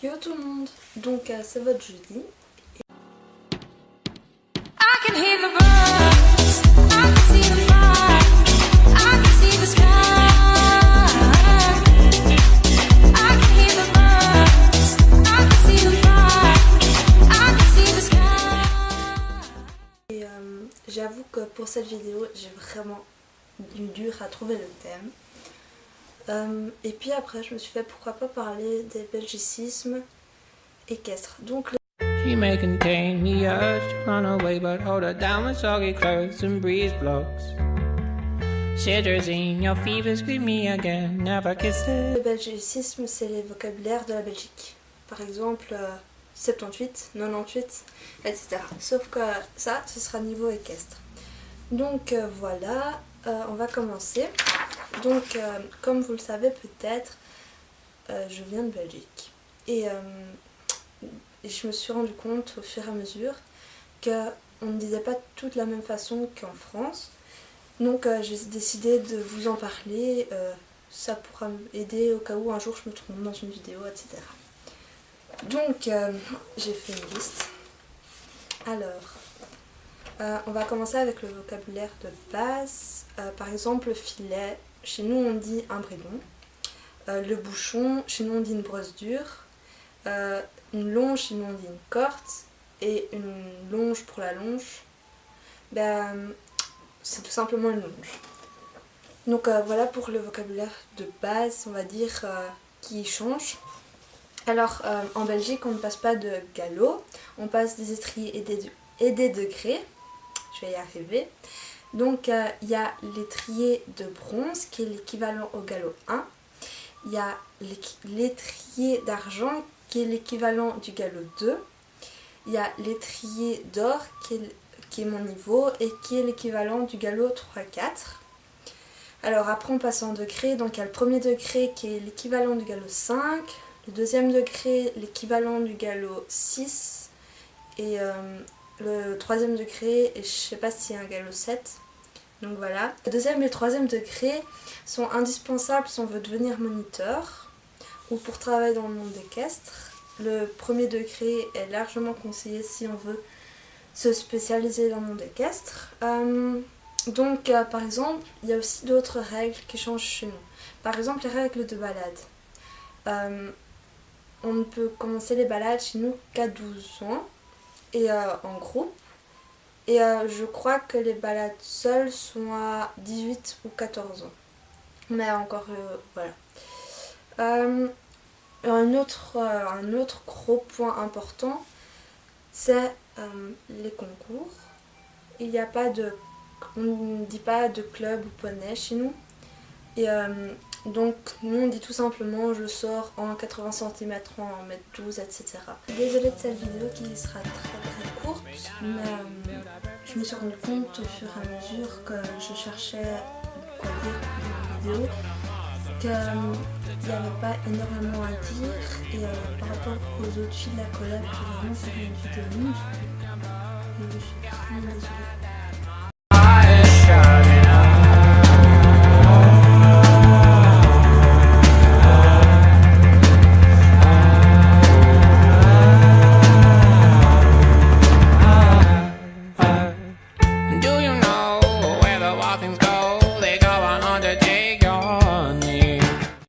Yo tout le monde, donc c'est votre jeudi. Et j'avoue que pour cette vidéo, j'ai vraiment eu dur à trouver le thème. Et puis après, je me suis fait pourquoi pas parler des belgicismes équestres. Donc She may contain the urge to run away, but hold her down with soggy clothes and breeze blows. Cetirizine, your fever scream me again, never kissed it. le belgicisme, c'est les vocabulaires de la Belgique. Par exemple, 78, 98, etc. Sauf que ça, ce sera niveau équestre. Donc voilà, on va commencer. Donc, comme vous le savez peut-être, je viens de Belgique. Et je me suis rendu compte au fur et à mesure qu'on ne disait pas tout de la même façon qu'en France. Donc j'ai décidé de vous en parler, ça pourra m'aider au cas où un jour je me trompe dans une vidéo, etc. Donc j'ai fait une liste. Alors, on va commencer avec le vocabulaire de base. Par exemple, le filet, chez nous on dit un bridon. Le bouchon, chez nous on dit une brosse dure. Une longe, chez nous on dit une corde. Et une longe pour la longe, c'est tout simplement une longe. Donc voilà pour le vocabulaire de base, on va dire, qui change. Alors en Belgique on ne passe pas de galop, on passe des étriers et des degrés. Je vais y arriver. Donc il y a l'étrier de bronze qui est l'équivalent au galop 1. Il y a l'étrier d'argent qui est l'équivalent du galop 2. Il y a l'étrier d'or qui est mon niveau et qui est l'équivalent du galop 3-4. Alors après on passe en degrés, donc il y a le premier degré qui est l'équivalent du galop 5, le deuxième degré l'équivalent du galop 6 et le troisième degré, et je sais pas s'il y a un galop 7. Donc voilà. Le deuxième et le troisième degré sont indispensables si on veut devenir moniteur ou pour travailler dans le monde équestre. Le premier degré est largement conseillé si on veut se spécialiser dans le monde équestre. Donc par exemple, il y a aussi d'autres règles qui changent chez nous. Par exemple, les règles de balade. On ne peut commencer les balades chez nous qu'à 12 ans et en groupe. Et je crois que les balades seules sont à 18 ou 14 ans. Mais encore, voilà. Un autre gros point important, c'est les concours. Il n'y a pas de, on ne dit pas de club ou poney chez nous. Et donc nous on dit tout simplement je sors en 80 cm, en 1m12, etc. Désolée de cette vidéo qui sera très courte, mais je me suis rendu compte au fur et à mesure que je cherchais quoi dire dans la vidéo qu'il n'y avait pas énormément à dire et par rapport aux autres filles de la collab, j'ai vraiment fait une vidéo minuscule et je suis vraiment désolée.